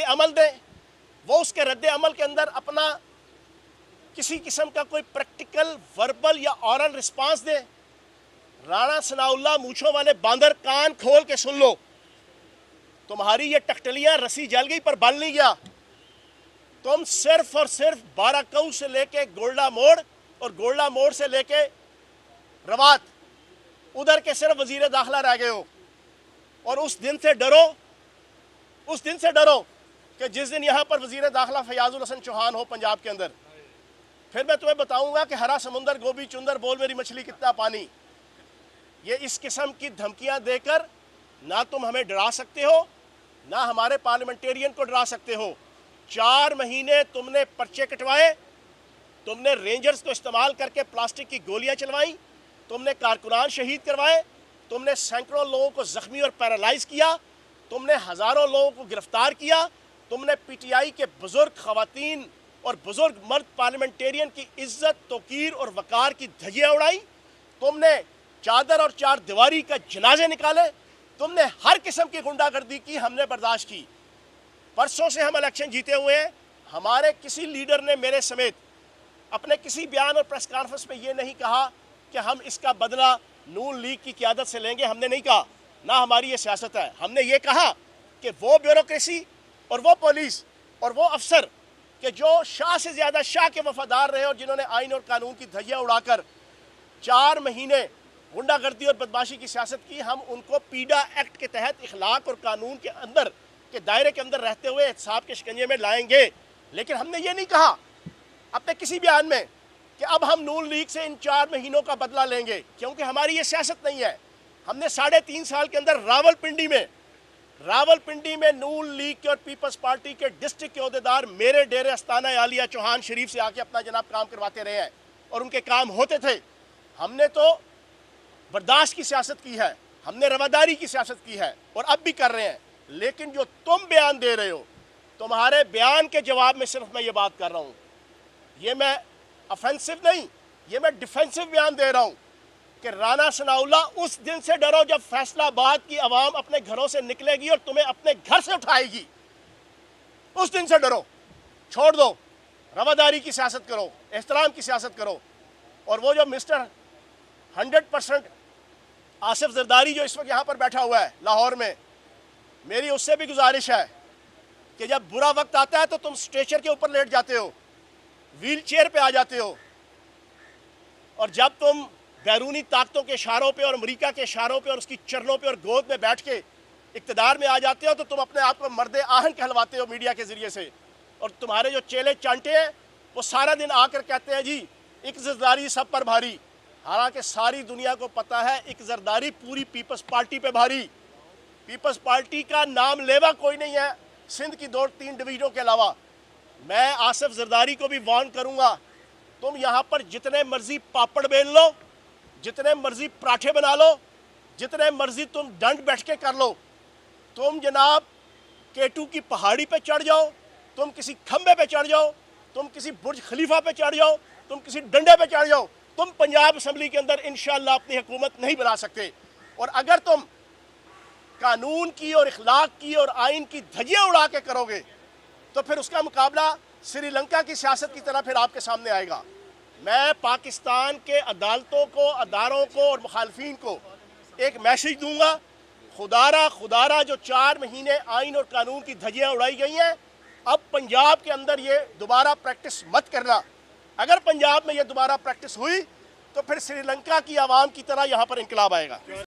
अमल दें, वो उसके रद्द अमल के अंदर अपना किसी किस्म का कोई प्रैक्टिकल वर्बल या ऑरल रिस्पांस दे। राणा सनाउल्लाह मूछों वाले बांदर, कान खोल के सुन लो, तुम्हारी ये टकटलियां रस्सी जल गई पर बल नहीं गया। तुम सिर्फ और सिर्फ बाराकऊ से लेके गोल्डा मोड़ और गोल्डा मोड़ से लेके रवात उधर के सिर्फ वजीर दाखिला रह गए हो। और उस दिन से डरो कि जिस दिन यहाँ पर वजीर दाखिला फयाजुल हसन चौहान हो पंजाब के अंदर, फिर मैं तुम्हें बताऊंगा कि हरा समुंदर गोभी चुंदर बोल मेरी मछली कितना पानी। ये इस किस्म की धमकियां देकर ना तुम हमें डरा सकते हो, ना हमारे पार्लियामेंटेरियन को डरा सकते हो। 4 महीने तुमने पर्चे कटवाए, तुमने रेंजर्स को इस्तेमाल करके प्लास्टिक की गोलियां चलवाई, तुमने कारकुनान शहीद करवाए, तुमने सैकड़ों लोगों को जख्मी और पैरालाइज किया, तुमने हज़ारों लोगों को गिरफ्तार किया, तुमने पीटीआई के बुजुर्ग खवातीन और बुजुर्ग मर्द पार्लियामेंटेरियन की इज्जत, तौकीर और वकार की धज्जियां उड़ाई, तुमने चादर और चार दीवारी का जनाजे निकाले, तुमने हर किस्म की गुंडागर्दी की, हमने बर्दाश्त की। परसों से हम इलेक्शन जीते हुए हैं। हमारे किसी लीडर ने मेरे समेत अपने किसी बयान और प्रेस कॉन्फ्रेंस में ये नहीं कहा कि हम इसका बदला नून लीग की क़यादत से लेंगे। हमने नहीं कहा, ना हमारी ये सियासत है। हमने ये कहा कि वो ब्यूरोक्रेसी और वो पुलिस और वो अफसर कि जो शाह से ज़्यादा शाह के वफादार रहे और जिन्होंने आइन और कानून की धज्जियां उड़ाकर 4 महीने गुंडागर्दी और बदमाशी की सियासत की, हम उनको पीडा एक्ट के तहत इखलाक और कानून के अंदर के दायरे के अंदर रहते हुए एहतसाब के शिकंजे में लाएंगे। लेकिन हमने ये नहीं कहा अपने किसी बयान में कि अब हम नून लीग से इन 4 महीनों का बदला लेंगे, क्योंकि हमारी ये सियासत नहीं है। हमने 3.5 साल के अंदर रावलपिंडी में नून लीग के और पीपल्स पार्टी के डिस्ट्रिक्ट के अहदेदार मेरे डेरे अस्ताना आलिया चौहान शरीफ से आके अपना जनाब काम करवाते रहे हैं और उनके काम होते थे। हमने तो बर्दाश्त की सियासत की है, हमने रवादारी की सियासत की है और अब भी कर रहे हैं। लेकिन जो तुम बयान दे रहे हो, तुम्हारे बयान के जवाब में सिर्फ मैं ये बात कर रहा हूँ, ये मैं ऑफेंसिव नहीं, ये मैं डिफेंसिव बयान दे रहा हूँ कि राणा सनाउल्लाह, उस दिन से डरो जब फैसलाबाद की आवाम अपने घरों से निकलेगी और तुम्हें अपने घर से उठाएगी। उस दिन से डरो, छोड़ दो, रवादारी की सियासत करो, एहतराम की सियासत करो। और वो जो मिस्टर 100% आसिफ जरदारी जो इस वक्त यहाँ पर बैठा हुआ है लाहौर में, मेरी उससे भी गुजारिश है कि जब बुरा वक्त आता है तो तुम स्ट्रेचर के ऊपर लेट जाते हो, व्हील चेयर पे आ जाते हो, और जब तुम बैरूनी ताकतों के इशारों पे और अमेरिका के इशारों पे और उसकी चरणों पे और गोद में बैठ के इक़्तिदार में आ जाते हो, तो तुम अपने आप को मर्द आहन कहलवाते हो मीडिया के ज़रिए से। और तुम्हारे जो चेले चांटे हैं वो सारा दिन आकर कहते हैं जी एक जरदारी सब पर भारी। हालांकि सारी दुनिया को पता है एक जरदारी पूरी पीपल्स पार्टी पे भारी। पीपल्स पार्टी का नाम लेवा कोई नहीं है सिंध की 2-3 डिवीजनों के अलावा। मैं आसिफ जरदारी को भी वार्न करूंगा, तुम यहाँ पर जितने मर्जी पापड़ बेल लो, जितने मर्जी पराठे बना लो, जितने मर्जी तुम दंड बैठ के कर लो, तुम जनाब केटू की पहाड़ी पे चढ़ जाओ, तुम किसी खंबे पे चढ़ जाओ, तुम किसी बुर्ज खलीफा पे चढ़ जाओ, तुम किसी डंडे पे चढ़ जाओ, तुम पंजाब असम्बली के अंदर इंशाअल्लाह अपनी हुकूमत नहीं बना सकते। और अगर तुम कानून की और इखलाक की और आइन की धज्जियां उड़ा के करोगे तो फिर उसका मुकाबला श्रीलंका की सियासत की तरह फिर आपके सामने आएगा। मैं पाकिस्तान के अदालतों को, अदारों को और मुखालफीन को एक मैसेज दूंगा, खुदारा जो 4 महीने आइन और कानून की धज्जियां उड़ाई गई हैं, अब पंजाब के अंदर ये दोबारा प्रैक्टिस मत करना। अगर पंजाब में ये दोबारा प्रैक्टिस हुई तो फिर श्रीलंका की आवाम की तरह यहाँ पर इनकलाब आएगा।